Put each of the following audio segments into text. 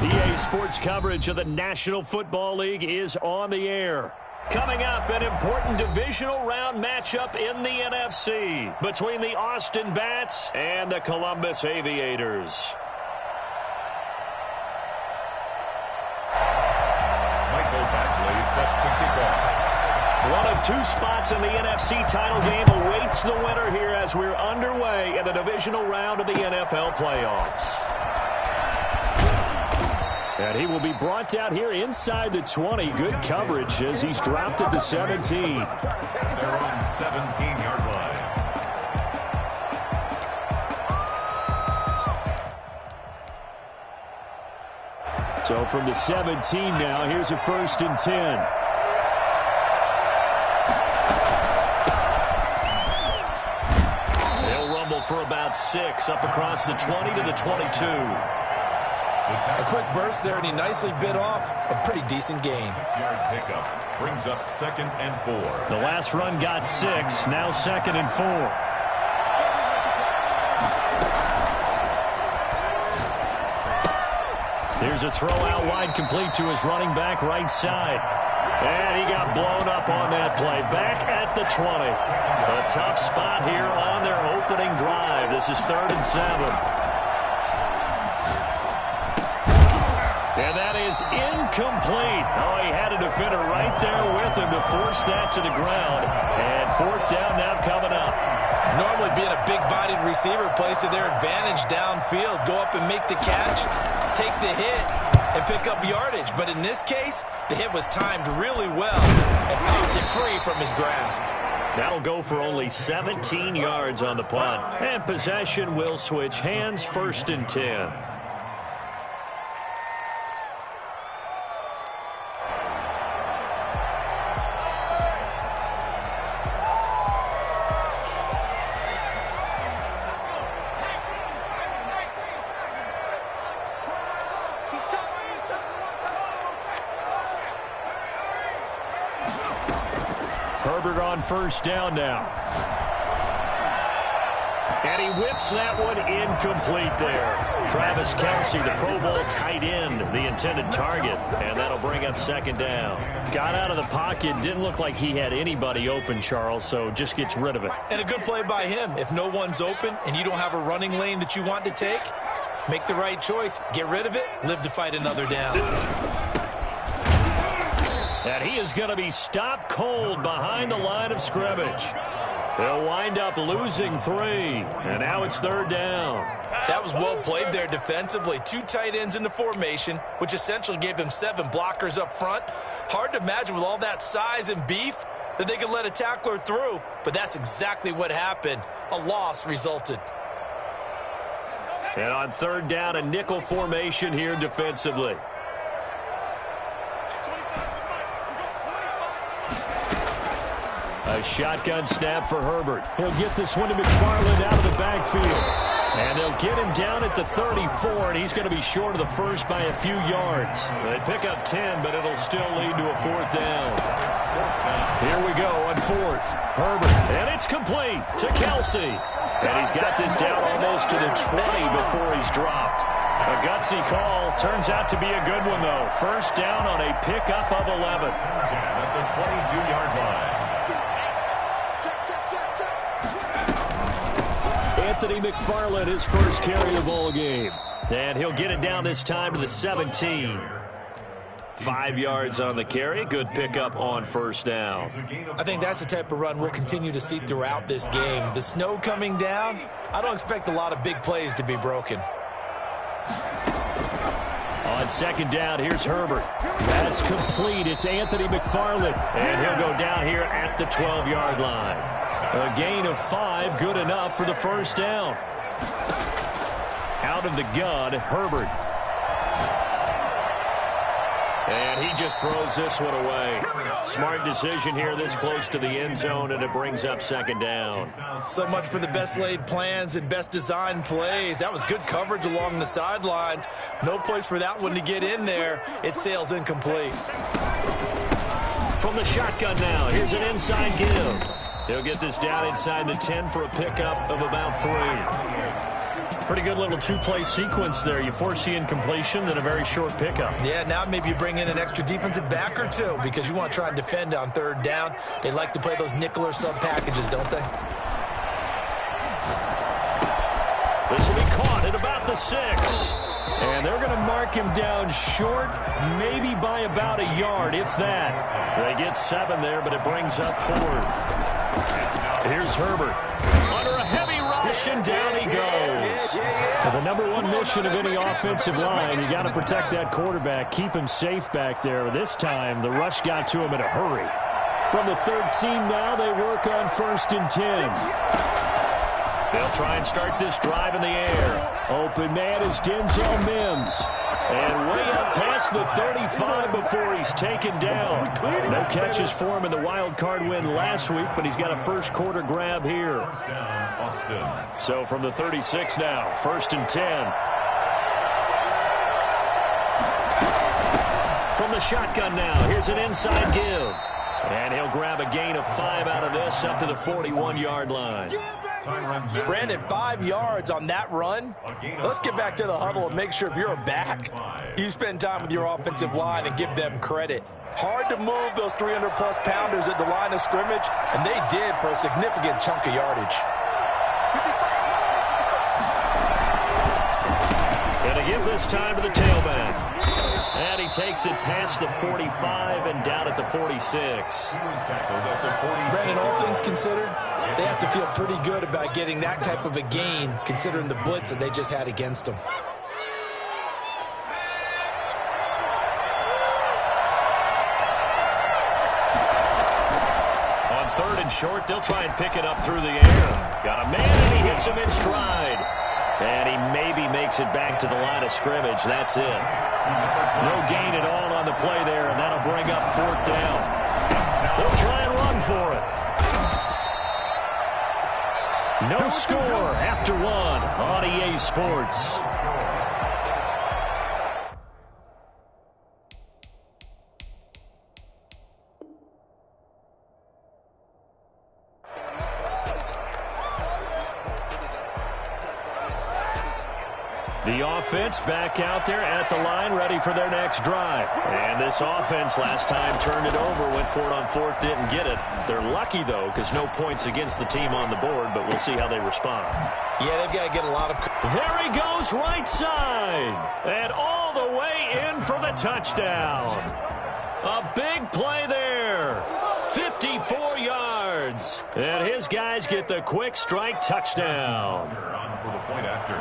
EA Sports coverage of the National Football League is on the air. Coming up, an important divisional round matchup in the NFC between the Austin Bats and the Columbus Aviators. Michael Badgley set to kick off. One of two spots in the NFC title game awaits the winner here as we're underway in the divisional round of the NFL playoffs. And he will be brought down here inside the 20. Good coverage as he's dropped at the 17. They're on 17-yard line. So from the 17 now, here's a 1st and 10. They'll rumble for about 6 up across the 20 to the 22. A quick burst there, and he nicely bit off a pretty decent gain. 6-yard pickup brings up 2nd and 4. The last run got 6, now 2nd and 4. Here's a throw out wide, complete to his running back right side. And he got blown up on that play. Back at the 20. A tough spot here on their opening drive. This is 3rd and 7. And that is incomplete. Oh, he had a defender right there with him to force that to the ground. And 4th down now coming up. Normally being a big-bodied receiver plays to their advantage downfield. Go up and make the catch, take the hit, and pick up yardage. But in this case, the hit was timed really well and popped it free from his grasp. That'll go for only 17 yards on the punt. And possession will switch hands, 1st and 10. Herbert on 1st down now. And he whips that one incomplete there. Travis Kelce, the Pro Bowl tight end, the intended target. And that'll bring up 2nd down. Got out of the pocket. Didn't look like he had anybody open, Charles, so just gets rid of it. And a good play by him. If no one's open and you don't have a running lane that you want to take, make the right choice. Get rid of it. Live to fight another down. And he is going to be stopped cold behind the line of scrimmage. They'll wind up losing 3. And now it's 3rd down. That was well played there defensively. 2 tight ends in the formation, which essentially gave him 7 blockers up front. Hard to imagine with all that size and beef that they could let a tackler through. But that's exactly what happened. A loss resulted. And on 3rd down, a nickel formation here defensively. A shotgun snap for Herbert. He'll get this one to McFarland out of the backfield. And they'll get him down at the 34, and he's going to be short of the 1st by a few yards. They pick up 10, but it'll still lead to a 4th down. Here we go on 4th. Herbert, and it's complete to Kelce. And he's got this down almost to the 20 before he's dropped. A gutsy call. Turns out to be a good one, though. 1st down on a pickup of 11. At the 22-yard line. Anthony McFarland, his 1st carry of the ball game. And he'll get it down this time to the 17. 5 yards on the carry. Good pickup on 1st down. I think that's the type of run we'll continue to see throughout this game. The snow coming down, I don't expect a lot of big plays to be broken. On 2nd down, here's Herbert. That's complete. It's Anthony McFarland. And he'll go down here at the 12-yard line. A gain of 5, good enough for the 1st down. Out of the gun, Herbert. And he just throws this one away. Smart decision here this close to the end zone, and it brings up 2nd down. So much for the best laid plans and best designed plays. That was good coverage along the sidelines. No place for that one to get in there. It sails incomplete. From the shotgun now, here's an inside give. He'll get this down inside the 10 for a pickup of about 3. Pretty good little two-play sequence there. You force the incompletion, then a very short pickup. Yeah, now maybe you bring in an extra defensive back or two because you want to try and defend on third down. They like to play those nickel or sub packages, don't they? This will be caught at about the 6. And they're going to mark him down short, maybe by about a yard, if that. They get 7 there, but it brings up 4th. Here's Herbert. Under a heavy rush, and down he goes. Well, the number one mission of any offensive line, you got to protect that quarterback, keep him safe back there. This time, the rush got to him in a hurry. From the 13 now, they work on 1st and 10. They'll try and start this drive in the air. Open man is Denzel Mims. And way up past the 35 before he's taken down. No catches for him in the wild card win last week, but he's got a first quarter grab here. So from the 36 now, 1st and 10. From the shotgun now, here's an inside give. And he'll grab a gain of 5 out of this up to the 41-yard line. Brandon, 5 yards on that run. Let's get back to the huddle and make sure if you're a back, you spend time with your offensive line and give them credit. Hard to move those 300-plus pounders at the line of scrimmage, and they did for a significant chunk of yardage. Gonna give this time to the tailback. And he takes it past the 45 and down at the 46. Brandon, all things considered, they have to feel pretty good about getting that type of a gain, considering the blitz that they just had against them. On 3rd and short, they'll try and pick it up through the air. Got a man, and he hits him in stride. And he maybe makes it back to the line of scrimmage. That's it. No gain at all on the play there, and that'll bring up 4th down. They'll try and run for it. No score after 1 on EA Sports. The offense back out there at the line, ready for their next drive. And this offense last time turned it over, went for it on 4th, didn't get it. They're lucky, though, because no points against the team on the board, but we'll see how they respond. Yeah, they've got to get a lot of... There he goes, right side. And all the way in for the touchdown. A big play there. 54 yards. And his guys get the quick strike touchdown. For the point after.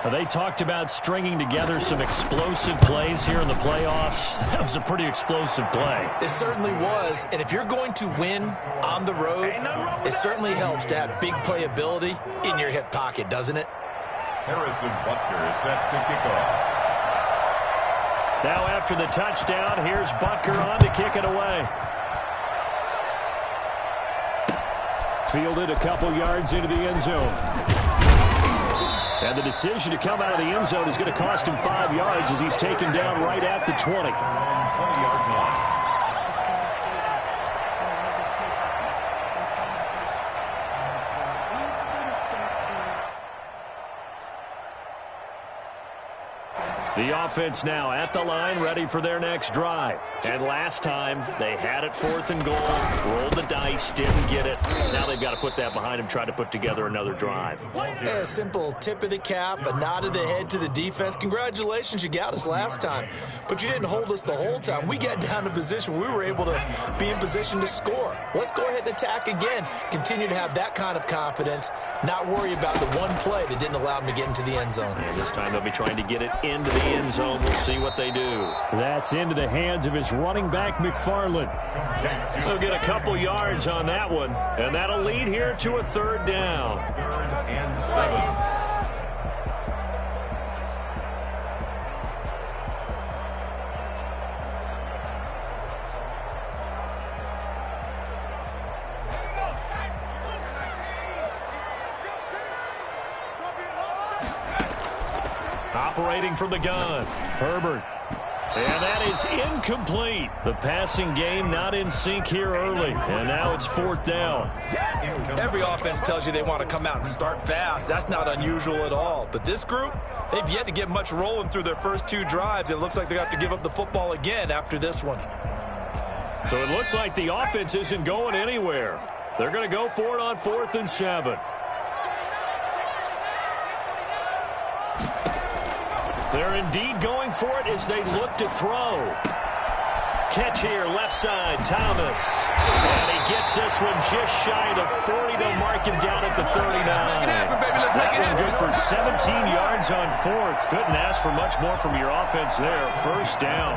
They talked about stringing together some explosive plays here in the playoffs. That was a pretty explosive play. It certainly was, and if you're going to win on the road, it certainly helps to have big playability in your hip pocket, doesn't it? Harrison Butker is set to kick off. Now after the touchdown, here's Butker on to kick it away. Fielded a couple yards into the end zone. And the decision to come out of the end zone is going to cost him 5 yards as he's taken down right at the 20. 20-yard line. The offense now at the line, ready for their next drive. And last time, they had it 4th and goal, rolled the dice, didn't get it. Now they've got to put that behind them, try to put together another drive. Yeah, a simple tip of the cap, a nod of the head to the defense. Congratulations, you got us last time. But you didn't hold us the whole time. We got down to position. We were able to be in position to score. Let's go ahead and attack again. Continue to have that kind of confidence, not worry about the one play that didn't allow them to get into the end zone. And this time they'll be trying to get it into the end zone. We'll see what they do. That's into the hands of his running back, McFarland. They'll get a couple yards on that one, and that'll lead here to a 3rd down. 3rd and 7. Operating from the gun, Herbert. And that is incomplete. The passing game not in sync here early. And now it's 4th down. Every offense tells you they want to come out and start fast. That's not unusual at all. But this group, they've yet to get much rolling through their first 2 drives. It looks like they're going to have to give up the football again after this one. So it looks like the offense isn't going anywhere. They're going to go for it on 4th and 7. They're indeed going for it as they look to throw. Catch here, left side, Thomas. And he gets this one just shy of 40 to mark him down at the 39. That one good for 17 yards on 4th. Couldn't ask for much more from your offense there. 1st down.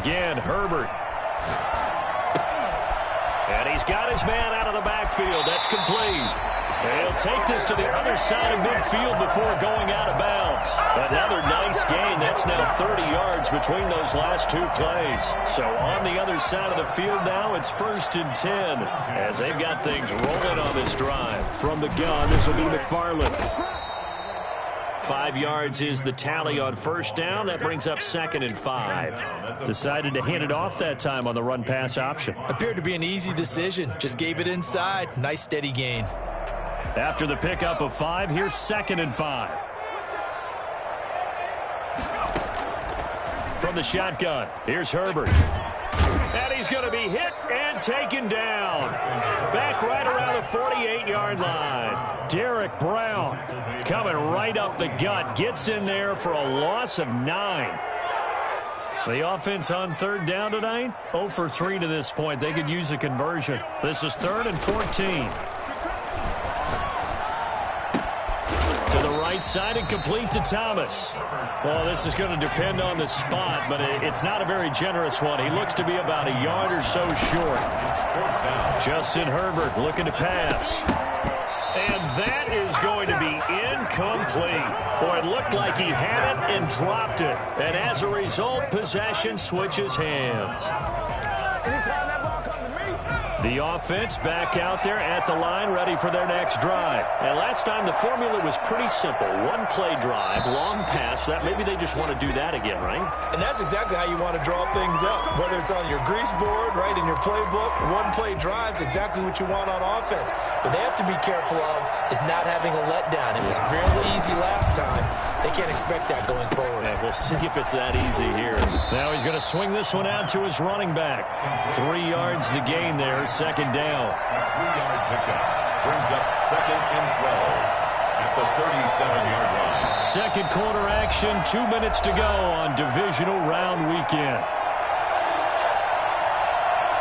Again, Herbert. And he's got his man out of the backfield. That's complete. He'll take this to the other side of midfield before going out of bounds. Another nice gain. That's now 30 yards between those last 2 plays. So on the other side of the field now, it's 1st and 10 as they've got things rolling on this drive. From the gun, this will be McFarland. 5 yards is the tally on 1st down. That brings up 2nd and 5. Decided to hand it off that time on the run-pass option. Appeared to be an easy decision. Just gave it inside. Nice steady gain. After the pickup of 5, here's 2nd and 5. From the shotgun, here's Herbert. And he's going to be hit and taken down. Back right around the 48-yard line. Derek Brown coming right up the gut. Gets in there for a loss of 9. The offense on 3rd down tonight, 0 for 3 to this point. They could use a conversion. This is 3rd and 14. To the right side and complete to Thomas. Well, this is going to depend on the spot, but it's not a very generous one. He looks to be about a yard or so short. Justin Herbert looking to pass. And that is going to be incomplete. Boy, it looked like he had it and dropped it. And as a result, possession switches hands. The offense back out there at the line, ready for their next drive. And last time the formula was pretty simple. 1-play drive, long pass. That maybe they just want to do that again, right? And that's exactly how you want to draw things up. Whether it's on your grease board, right, in your playbook, 1-play drive's exactly what you want on offense. But they have to be careful of is not having a letdown. It was fairly easy last time. They can't expect that going forward. Yeah, we'll see if it's that easy here. Now he's going to swing this one out to his running back. 3 yards the gain there, 2nd down. 3-yard pickup brings up 2nd and 12 at the 37-yard line. Second quarter action, 2 minutes to go on divisional round weekend.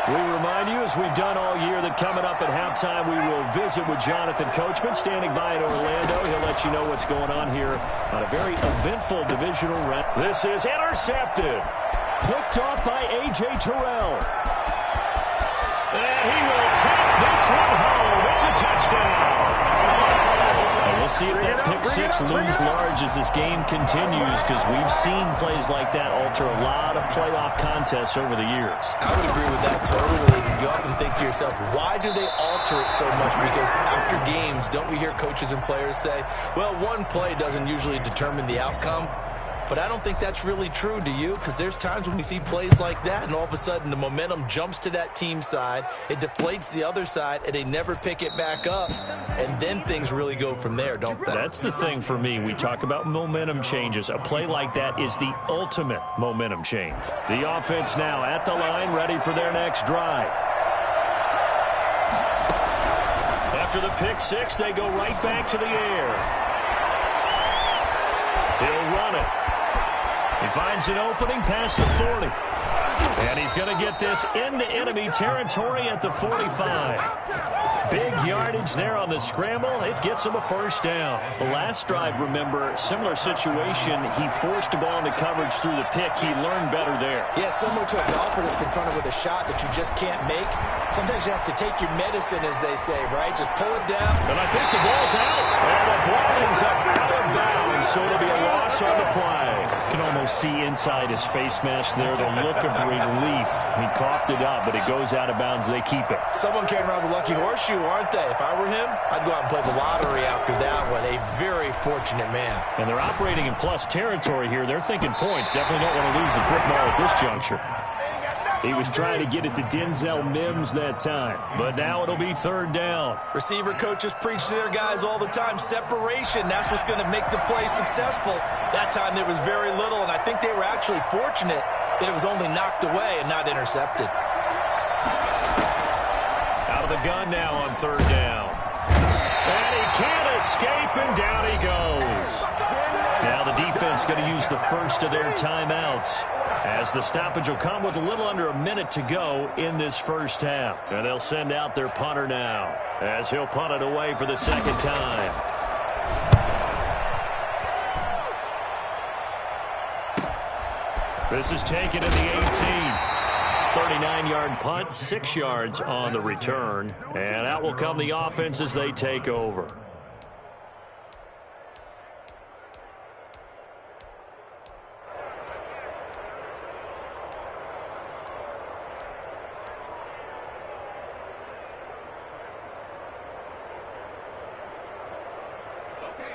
We remind you, as we've done all year, that coming up at halftime, we will visit with Jonathan Coachman, standing by in Orlando. He'll let you know what's going on here on a very eventful divisional round. This is intercepted. Picked off by A.J. Terrell. And he will take this one home. It's a touchdown. And we'll see if that pick-6 looms large as this game continues, because we've seen plays like that alter a lot of playoff contests over the years. I would agree with that totally. You often think to yourself, why do they alter it so much? Because after games, don't we hear coaches and players say, well, 1 play doesn't usually determine the outcome? But I don't think that's really true, do you? Because there's times when we see plays like that, and all of a sudden the momentum jumps to that team side, it deflates the other side, and they never pick it back up, and then things really go from there, don't they? That's the thing for me. We talk about momentum changes. A play like that is the ultimate momentum change. The offense now at the line, ready for their next drive. After the pick-6, they go right back to the air. He'll run it. He finds an opening past the 40. And he's going to get this into enemy territory at the 45. Big yardage there on the scramble. It gets him a 1st down. The last drive, remember, similar situation. He forced the ball into coverage through the pick. He learned better there. Yeah, similar to a golfer that's confronted with a shot that you just can't make. Sometimes you have to take your medicine, as they say, right? Just pull it down. And I think the ball's out. And the ball ends up out of bounds, so it'll be a loss on the play. can almost see inside his face mask there, the look of relief. He coughed it up, but it goes out of bounds. They keep it. Someone carrying around the lucky horseshoe, aren't they? If I were him, I'd go out and play the lottery after that one. A very fortunate man. And they're operating in plus territory here. They're thinking points. Definitely don't want to lose the football at this juncture. He was trying to get it to Denzel Mims that time, but now it'll be third down. Receiver coaches preach to their guys all the time. Separation, that's what's going to make the play successful. That time there was very little, and I think they were actually fortunate that it was only knocked away and not intercepted. Out of the gun now on third down. And he can't escape, and down he goes. Now the defense going to use the first of their timeouts, as the stoppage will come with a little under a minute to go in this first half. And they'll send out their punter now, as he'll punt it away for the second time. This is taken at the 18. 39-yard punt, 6 yards on the return. And out will come the offense as they take over.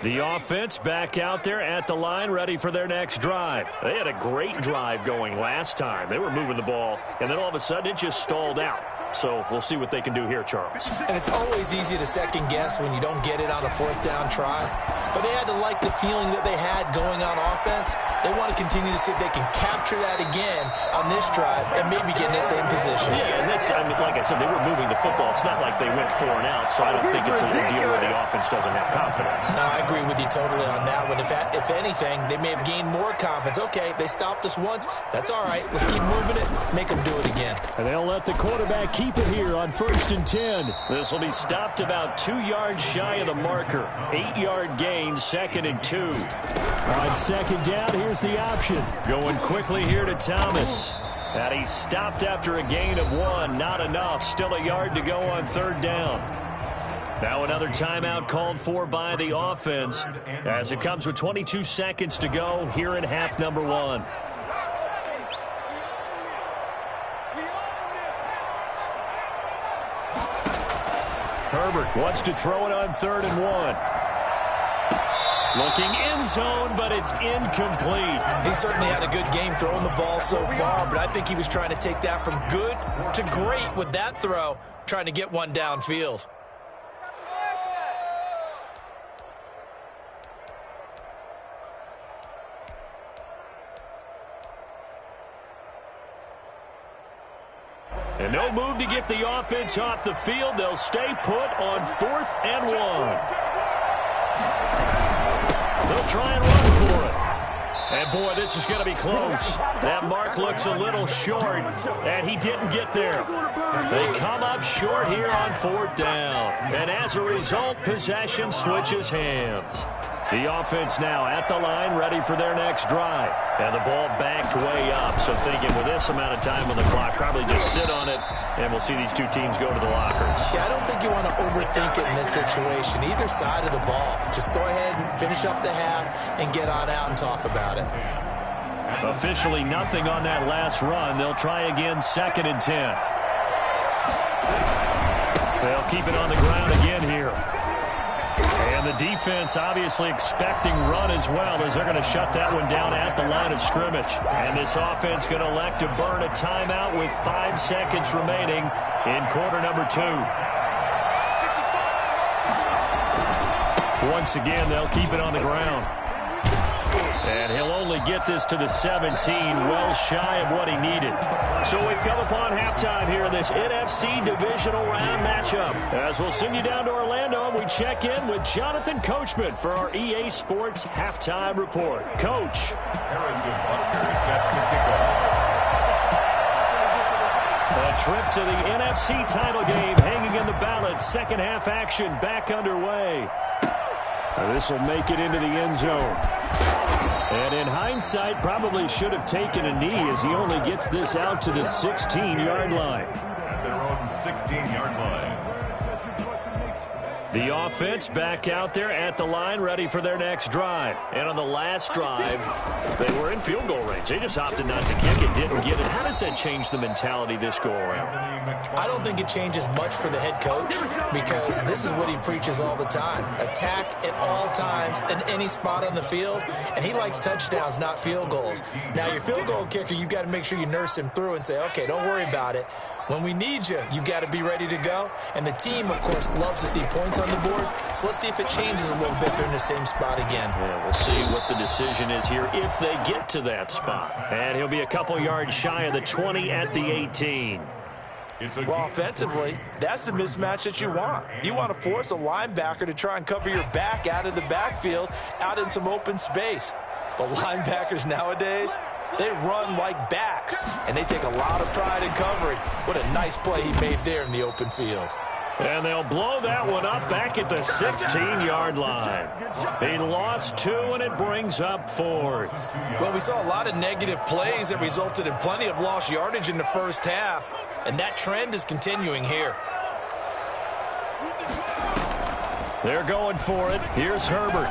The offense back out there at the line, ready for their next drive. They had a great drive going last time. They were moving the ball, and then all of a sudden it just stalled out. So we'll see what they can do here, Charles. And it's always easy to second guess when you don't get it on a fourth down try. But they had to like the feeling that they had going on offense. They want to continue to see if they can capture that again on this drive and maybe get in the same position. Yeah, and that's, I mean, like I said, they were moving the football. It's not like they went 4 and out, so I don't think it's a deal where the offense doesn't have confidence. No, I agree with you totally on that one. If anything, they may have gained more confidence. Okay, they stopped us once. That's all right. Let's keep moving it. Make them do it again. And they'll let the quarterback keep it here on 1st and 10. This will be stopped about 2 yards shy of the marker. 8-yard gain, 2nd and 2. On second down, here's the option. Going quickly here to Thomas. And he stopped after a gain of 1. Not enough. Still a yard to go on third down. Now another timeout called for by the offense as it comes with 22 seconds to go here in half number 1. Herbert wants to throw it on 3rd and 1. Looking end zone, but it's incomplete. He certainly had a good game throwing the ball so far, but I think he was trying to take that from good to great with that throw, trying to get one downfield. And no move to get the offense off the field. They'll stay put on 4th and 1. They'll try and run for it. And, boy, this is going to be close. That mark looks a little short, and he didn't get there. They come up short here on 4th down. And as a result, possession switches hands. The offense now at the line, ready for their next drive. And the ball backed way up. So thinking with this amount of time on the clock, probably just sit on it, and we'll see these two teams go to the lockers. Yeah, I don't think you want to overthink it in this situation, either side of the ball. Just go ahead and finish up the half and get on out and talk about it. Officially nothing on that last run. They'll try again, 2nd and 10. They'll keep it on the ground again here. And the defense obviously expecting run as well, as they're going to shut that one down at the line of scrimmage. And this offense going to elect to burn a timeout with 5 seconds remaining in quarter number 2. Once again, they'll keep it on the ground. And he'll only get this to the 17, well shy of what he needed. So we've come upon halftime here in this NFC divisional round matchup. As we'll send you down to Orlando, and we check in with Jonathan Coachman for our EA Sports Halftime Report. Coach. Harrison Butker set to kick off. A trip to the NFC title game hanging in the balance. Second half action back underway. This will make it into the end zone. And in hindsight, probably should have taken a knee as he only gets this out to the 16-yard line. At their own 16-yard line. The offense back out there at the line, ready for their next drive. And on the last drive, they were in field goal range. They just opted not to kick it, didn't get it. How does that change the mentality this go-around? I don't think it changes much for the head coach because this is what he preaches all the time. Attack at all times in any spot on the field, and he likes touchdowns, not field goals. Now, your field goal kicker, you've got to make sure you nurse him through and say, okay, don't worry about it. When we need you, you've got to be ready to go. And the team, of course, loves to see points on the board. So let's see if it changes a little bit. They're in the same spot again. Yeah, we'll see what the decision is here if they get to that spot. And he'll be a couple yards shy of the 20 at the 18. Well, offensively, that's the mismatch that you want. You want to force a linebacker to try and cover your back out of the backfield, out in some open space. But linebackers nowadays, they run like backs, and they take a lot of pride in covering. What a nice play he made there in the open field. And they'll blow that one up back at the 16-yard line. He lost 2, and it brings up 4th. Well, we saw a lot of negative plays that resulted in plenty of lost yardage in the first half, and that trend is continuing here. They're going for it. Here's Herbert.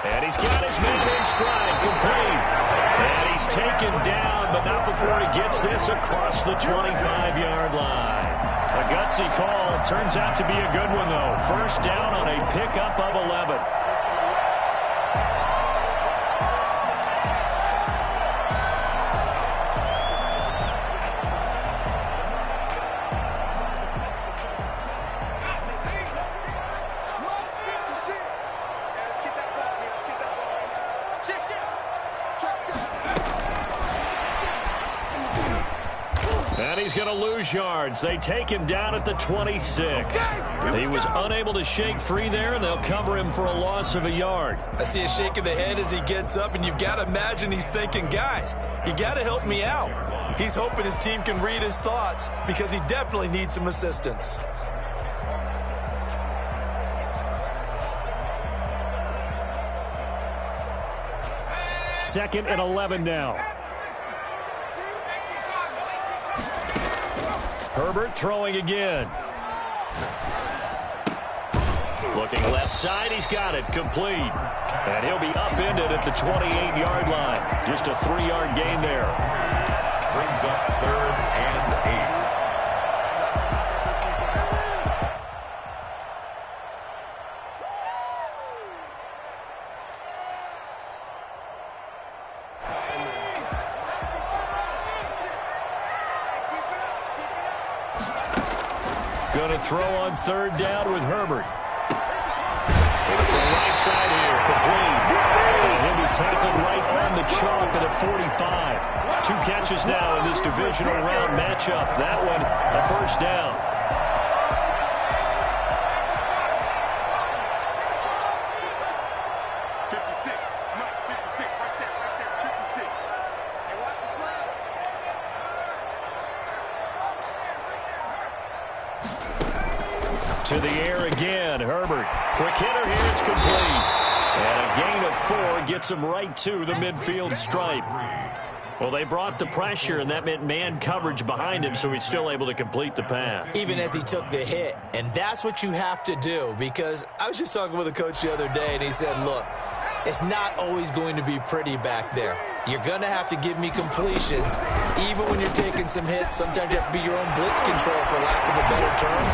And he's got his man in stride, complete. And he's taken down, but not before he gets this across the 25-yard line. A gutsy call. Turns out to be a good one, though. First down on a pickup of 11. And he's going to lose yards. They take him down at the 26. He was unable to shake free there, and they'll cover him for a loss of a yard. I see a shake of the head as he gets up, and you've got to imagine he's thinking, guys, you got to help me out. He's hoping his team can read his thoughts because he definitely needs some assistance. Second and 11 now. Herbert throwing again. Looking left side, he's got it, complete. And he'll be upended at the 28-yard line. Just a 3-yard gain there. Brings up 3rd and 8. Going to throw on 3rd down with Herbert. Going from right side here, complete. And he'll be tackled right on the chalk at the 45. 2 catches now in this divisional round matchup. That one, a first down. To the air again, Herbert. Quick hitter here, it's complete. And a gain of 4 gets him right to the midfield stripe. Well, they brought the pressure, and that meant man coverage behind him, so he's still able to complete the pass. Even as he took the hit. And that's what you have to do, because I was just talking with a coach the other day, and he said, look, it's not always going to be pretty back there. You're going to have to give me completions. Even when you're taking some hits, sometimes you have to be your own blitz control, for lack of a better term.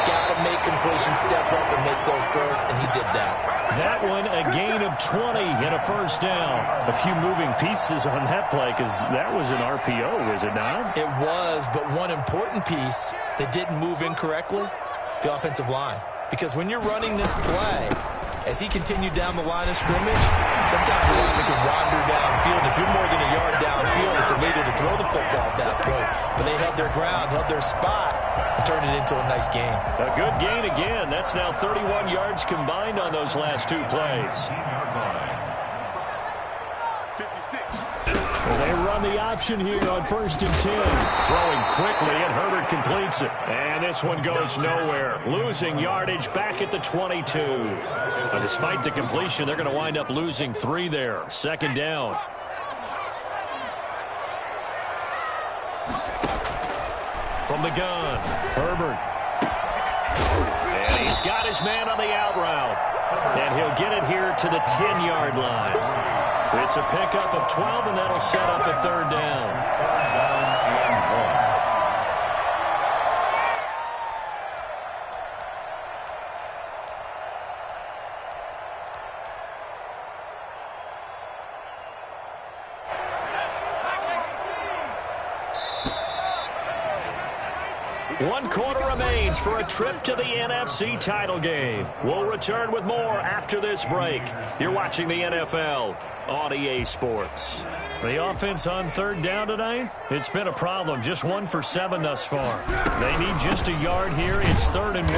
Got to make completions, step up and make those throws, and he did that. That one, a gain of 20 and a first down. A few moving pieces on that play because that was an RPO, was it not? It was, but one important piece that didn't move incorrectly, the offensive line. Because when you're running this play, as he continued down the line of scrimmage, sometimes the lineman can wander downfield. If you're more than a yard downfield, it's illegal to throw the football at that point. But they held their ground, held their spot, and turned it into a nice gain. A good gain again. That's now 31 yards combined on those last 2 plays. Well, they run the option here on 1st and 10. Throwing quickly, and Herbert completes it. And this one goes nowhere. Losing yardage back at the 22. But despite the completion, they're going to wind up losing 3 there. 2nd down. From the gun, Herbert. And He's got his man on the out route. And he'll get it here to the 10-yard line. It's a pickup of 12, and that'll set up a third down. One quarter remains for a trip to the NFC title game. We'll return with more after this break. You're watching the NFL on EA Sports. The offense on third down tonight, it's been a problem. Just 1 for 7 thus far. They need just a yard here. It's 3rd and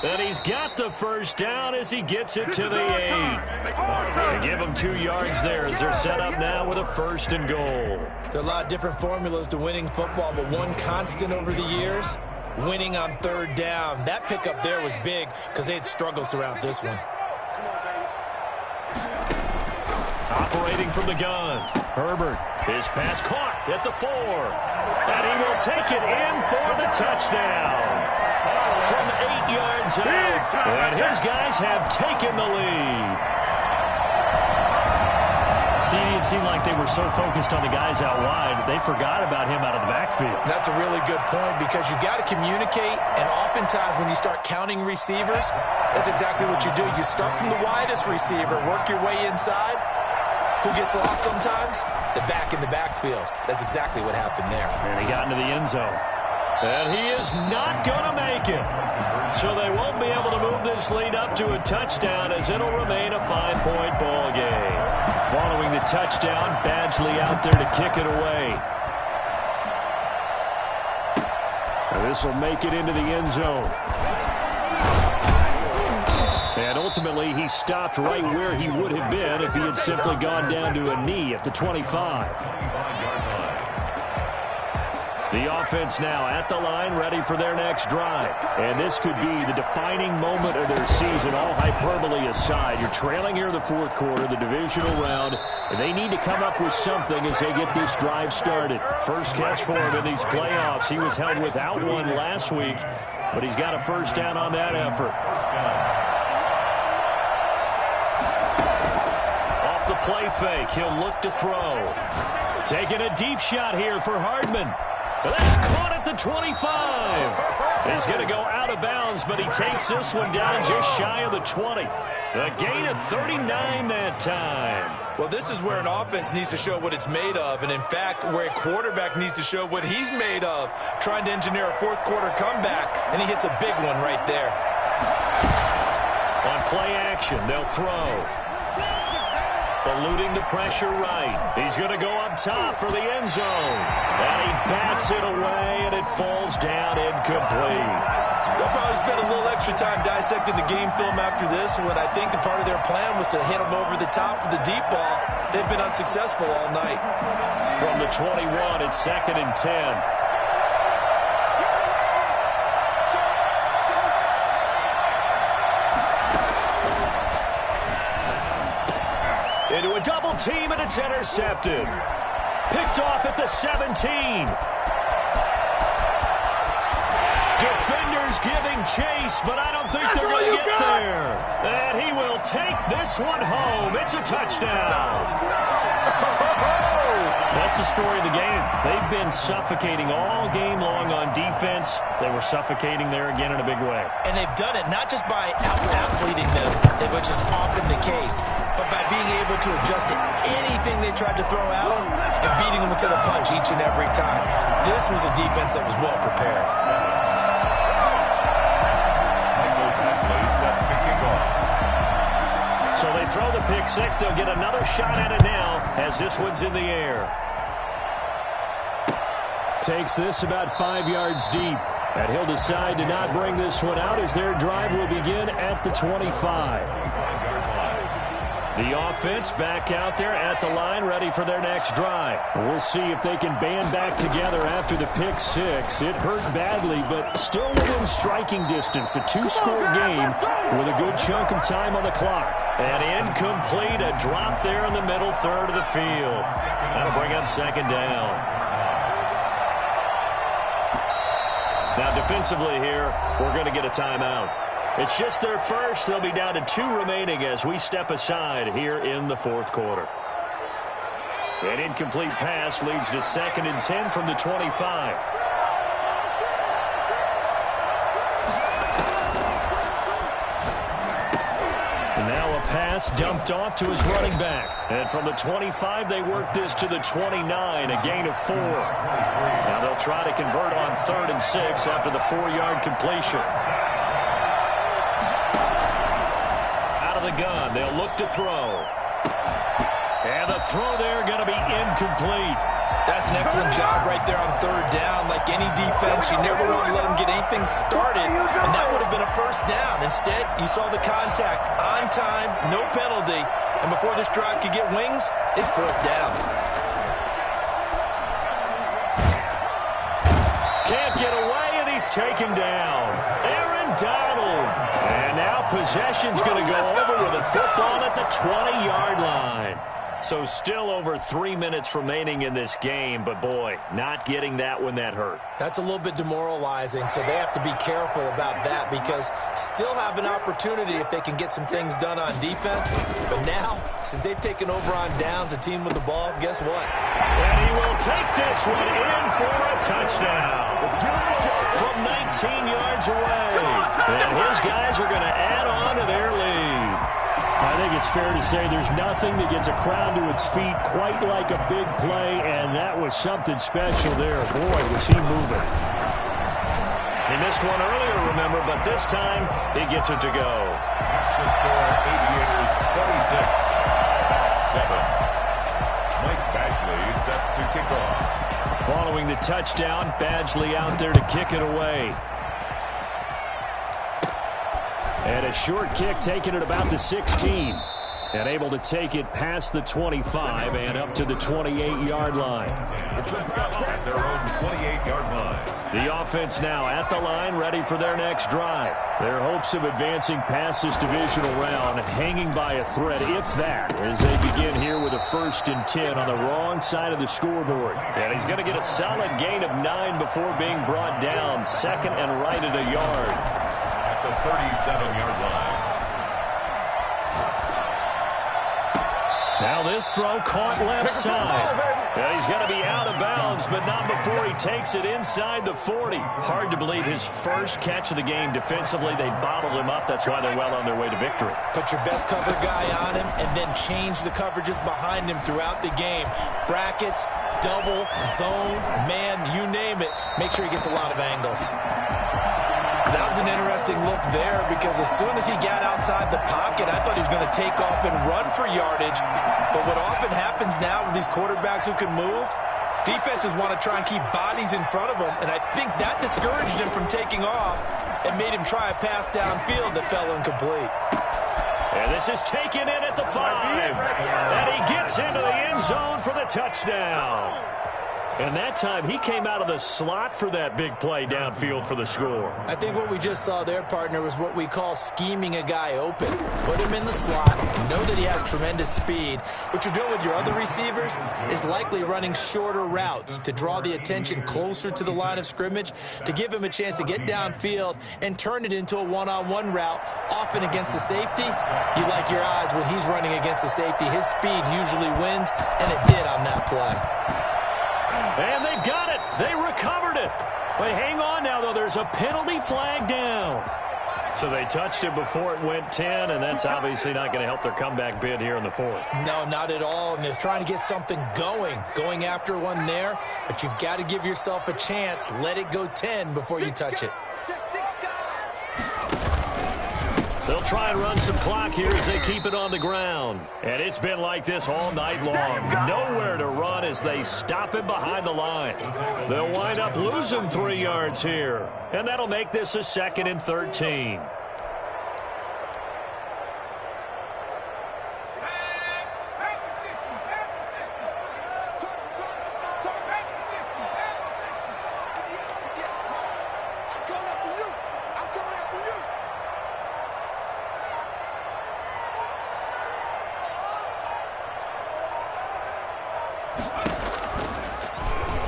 1. And he's got the first down as he gets it to the 8. They give him 2 yards there as they're set up now with a 1st and goal. There are a lot of different formulas to winning football, but one constant over the years, winning on third down. That pickup there was big because they had struggled throughout this one. Operating from the gun, Herbert. His pass caught at the 4. And he will take it in for the touchdown. From 8 yards out. And his guys have taken the lead. See, it seemed like they were so focused on the guys out wide, they forgot about him out of the backfield. That's a really good point because you've got to communicate, and oftentimes when you start counting receivers, that's exactly what you do. You start from the widest receiver, work your way inside. Who gets lost sometimes? The back in the backfield. That's exactly what happened there. And he got into the end zone. And he is not going to make it. So they won't be able to move this lead up to a touchdown as it'll remain a 5-point ball game. Following the touchdown, Badgley out there to kick it away. And this will make it into the end zone. And ultimately, he stopped right where he would have been if he had simply gone down to a knee at the 25. The offense now at the line, ready for their next drive. And this could be the defining moment of their season, all hyperbole aside. You're trailing here in the 4th quarter, the divisional round. And they need to come up with something as they get this drive started. First catch for him in these playoffs. He was held without one last week, but he's got a first down on that effort. Off the play fake, he'll look to throw. Taking a deep shot here for Hardman. That's caught at the 25. He's going to go out of bounds, but he takes this one down just shy of the 20. A gain of 39 that time. Well, this is where an offense needs to show what it's made of, and in fact, where a quarterback needs to show what he's made of, trying to engineer a 4th quarter comeback, and he hits a big one right there. On play action, they'll throw. Eluding the pressure right. He's going to go up top for the end zone. And he bats it away, and it falls down incomplete. They'll probably spend a little extra time dissecting the game film after this one. I think the part of their plan was to hit him over the top with the deep ball. They've been unsuccessful all night. From the 21, it's 2nd and 10. Into a double team, and it's intercepted. Picked off at the 17. Defenders giving chase, but I don't think they're going to get there. And he will take this one home. It's a touchdown. That's the story of the game. They've been suffocating all game long on defense. They were suffocating there again in a big way. And they've done it not just by out-athleting them, which is often the case, but by being able to adjust to anything they tried to throw out and beating them to the punch each and every time. This was a defense that was well prepared. So they throw the pick six. They'll get another shot at it now as this one's in the air. Takes this about 5 yards deep. And he'll decide to not bring this one out as their drive will begin at the 25. The offense back out there at the line, ready for their next drive. We'll see if they can band back together after the pick six. It hurt badly, but still within striking distance. A 2-score game with a good chunk of time on the clock. And incomplete, a drop there in the middle third of the field. That'll bring up 2nd down. Now defensively here, we're going to get a timeout. It's just their first. They'll be down to 2 remaining as we step aside here in the fourth quarter. An incomplete pass leads to 2nd and 10 from the 25. And now a pass dumped off to his running back. And from the 25, they work this to the 29, a gain of 4. Now they'll try to convert on 3rd and 6 after the 4-yard completion. Out of the gun, they'll look to throw. And the throw there going to be incomplete. That's an excellent job right there on 3rd down. Like any defense, you never want to let them get anything started, and that would have been a first down. Instead, you saw the contact on time, no penalty, and before this drive could get wings, it's 4th down. Can't get away, and he's taken down. Aaron Donald. And now possession's going to go over with a football at the 20-yard line. So still over 3 minutes remaining in this game, but boy, not getting that when that hurt. That's a little bit demoralizing, so they have to be careful about that because still have an opportunity if they can get some things done on defense. But now, since they've taken over on downs, a team with the ball, guess what? And he will take this one in for a touchdown from 19 yards away. And his guys are going to add on to their lead. I think it's fair to say there's nothing that gets a crowd to its feet quite like a big play, and that was something special there. Boy, was he moving. He missed one earlier, remember, but this time he gets it to go. That's the score, Aviators 26, 7. Mike Badgley set to kick off. Following the touchdown, Badgley out there to kick it away. And a short kick taken at about the 16. And able to take it past the 25 and up to the 28-yard line. At their own 28-yard line. The offense now at the line, ready for their next drive. Their hopes of advancing past this divisional round hanging by a thread, if that, as they begin here with a 1st and 10 on the wrong side of the scoreboard. And he's going to get a solid gain of 9 before being brought down. 2nd and right at a yard. The 37-yard line. Now this throw caught left side. And he's going to be out of bounds, but not before he takes it inside the 40. Hard to believe his first catch of the game defensively. They bottled him up. That's why they're well on their way to victory. Put your best cover guy on him and then change the coverages behind him throughout the game. Brackets, double, zone, man, you name it. Make sure he gets a lot of angles. That was an interesting look there because as soon as he got outside the pocket, I thought he was going to take off and run for yardage. But what often happens now with these quarterbacks who can move, defenses want to try and keep bodies in front of them, and I think that discouraged him from taking off and made him try a pass downfield that fell incomplete. And this is taken in at the 5. And he gets into the end zone for the touchdown. And that time, he came out of the slot for that big play downfield for the score. I think what we just saw there, partner, was what we call scheming a guy open. Put him in the slot, know that he has tremendous speed. What you're doing with your other receivers is likely running shorter routes to draw the attention closer to the line of scrimmage, to give him a chance to get downfield and turn it into a one-on-one route, often against the safety. You like your odds when he's running against the safety. His speed usually wins, and it did on that play. And they've got it. They recovered it. But hang on now, though. There's a penalty flag down. So they touched it before it went 10, and that's obviously not going to help their comeback bid here in the 4th. No, not at all. And they're trying to get something going after one there. But you've got to give yourself a chance. Let it go 10 before you touch it. They'll try and run some clock here as they keep it on the ground. And it's been like this all night long. Nowhere to run as they stop him behind the line. They'll wind up losing 3 yards here. And that'll make this a 2nd and 13.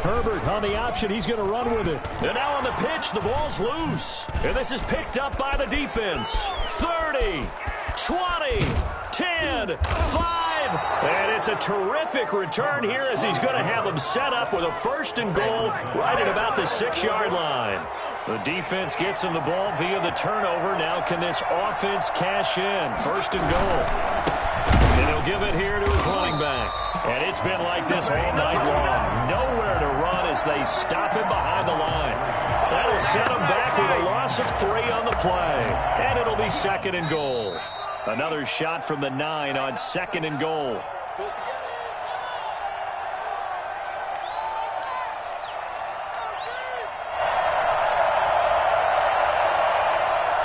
Herbert on the option. He's going to run with it. And now on the pitch, the ball's loose. And this is picked up by the defense. 30, 20, 10, 5. And it's a terrific return here as he's going to have them set up with a 1st and goal right at about the 6-yard line. The defense gets him the ball via the turnover. Now can this offense cash in? 1st and goal. And he'll give it here to his running back. And it's been like this all night long. Nowhere to run as they stop him behind the line. That'll set him back with a loss of 3 on the play. And it'll be 2nd and goal. Another shot from the 9 on 2nd and goal.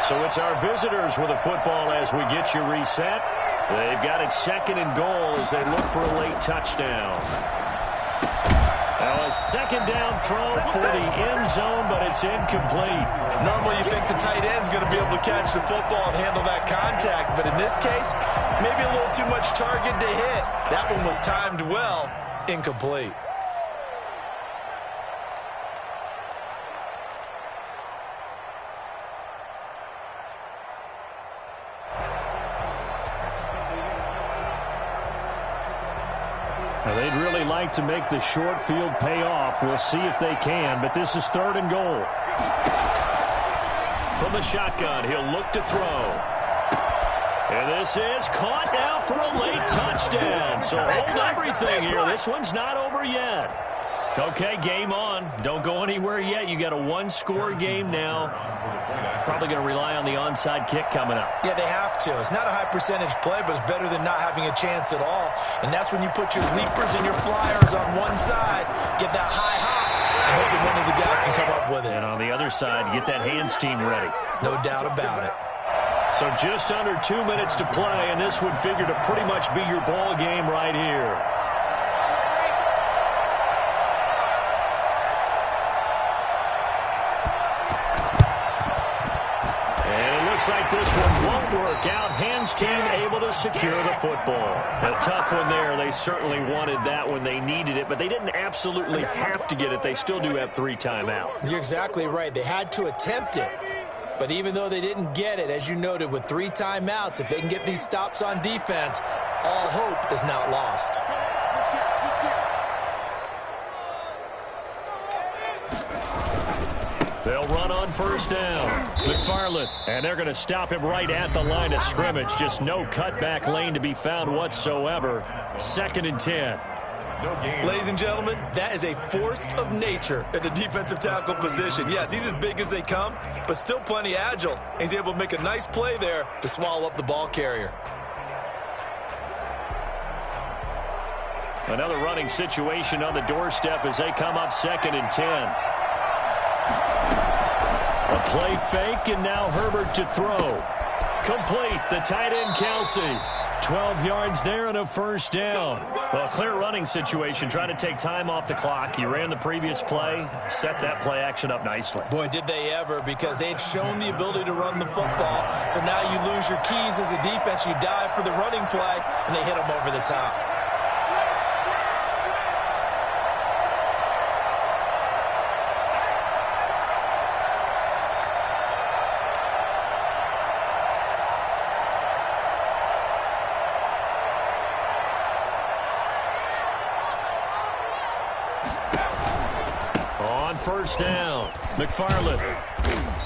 So it's our visitors with a football as we get you reset. They've got it 2nd and goal as they look for a late touchdown. Now a 2nd down throw for the end zone, but it's incomplete. Normally you think the tight end's going to be able to catch the football and handle that contact, but in this case, maybe a little too much target to hit. That one was timed well, incomplete. Now they'd really like to make the short field pay off. We'll see if they can, but this is 3rd and goal. From the shotgun, he'll look to throw. And this is caught now for a late touchdown. So hold everything here. This one's not over yet. Okay, game on. Don't go anywhere yet. You got a 1-score game now. Probably going to rely on the onside kick coming up. Yeah, they have to. It's not a high percentage play, but it's better than not having a chance at all. And that's when you put your leapers and your flyers on one side, get that high, and hope that one of the guys can come up with it. And on the other side, get that hands team ready. No doubt about it. So just under 2 minutes to play, and this would figure to pretty much be your ball game right here. Like this one won't work out. Hands team able to secure the football. A tough one there. They certainly wanted that when they needed it, but they didn't absolutely have to get it. They still do have 3 timeouts. You're exactly right. They had to attempt it. But even though they didn't get it, as you noted, with 3 timeouts, if they can get these stops on defense, all hope is not lost. They'll run on 1st down. McFarland, and they're going to stop him right at the line of scrimmage. Just no cutback lane to be found whatsoever. 2nd and 10. Ladies and gentlemen, that is a force of nature at the defensive tackle position. Yes, he's as big as they come, but still plenty agile. He's able to make a nice play there to swallow up the ball carrier. Another running situation on the doorstep as they come up 2nd and 10. A play fake, and now Herbert to throw. Complete, the tight end Kelsey. 12 yards there and a 1st down. Well, clear running situation, trying to take time off the clock. He ran the previous play, set that play action up nicely. Boy, did they ever, because they had shown the ability to run the football. So now you lose your keys as a defense. You dive for the running play, and they hit them over the top. On 1st down, McFarland.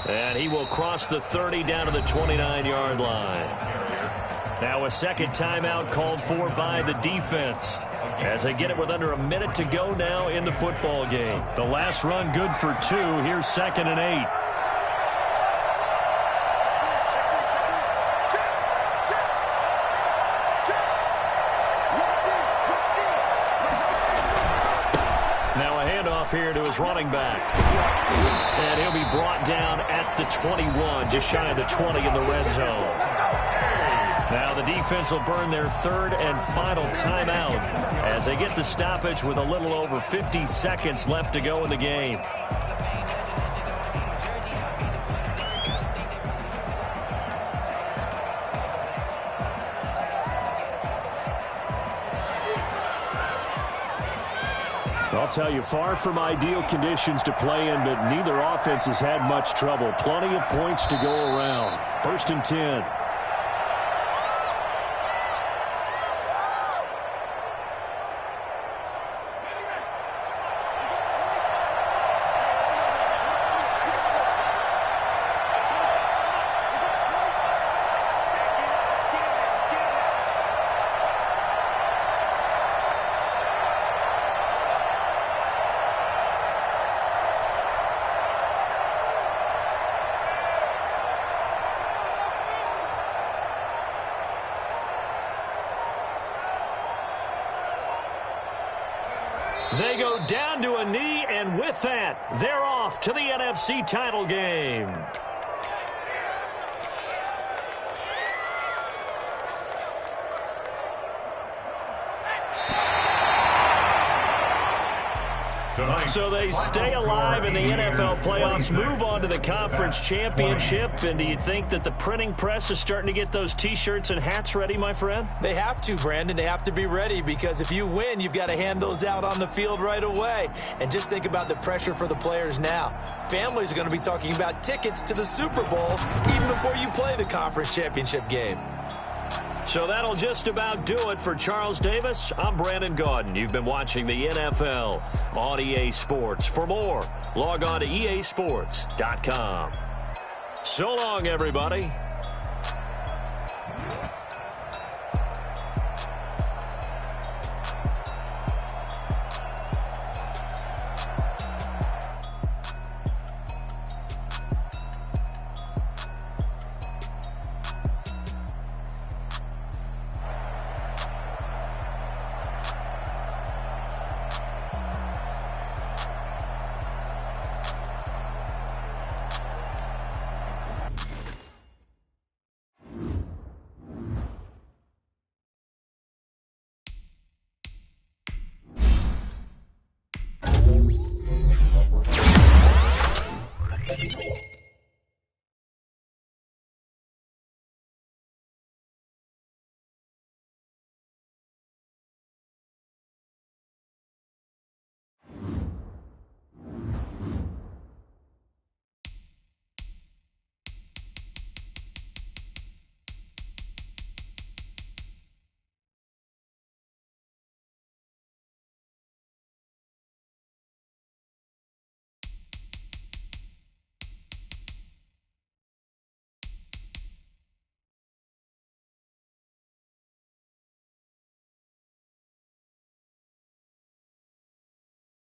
And he will cross the 30 down to the 29-yard line. Now a 2nd timeout called for by the defense as they get it with under a minute to go now in the football game. The last run good for 2. Here's 2nd and 8. Here to his running back. And he'll be brought down at the 21, just shy of the 20 in the red zone. Now the defense will burn their 3rd and final timeout as they get the stoppage with a little over 50 seconds left to go in the game. I'll tell you, far from ideal conditions to play in, but neither offense has had much trouble. Plenty of points to go around. 1st and 10. They go down to a knee, and with that, they're off to the NFC title game. So they stay alive in the NFL playoffs, move on to the conference championship. And do you think that the printing press is starting to get those T-shirts and hats ready, my friend? They have to, Brandon. They have to be ready because if you win, you've got to hand those out on the field right away. And just think about the pressure for the players now. Families are going to be talking about tickets to the Super Bowl even before you play the conference championship game. So that'll just about do it for Charles Davis. I'm Brandon Gaudin. You've been watching the NFL on EA Sports. For more, log on to easports.com. So long, everybody.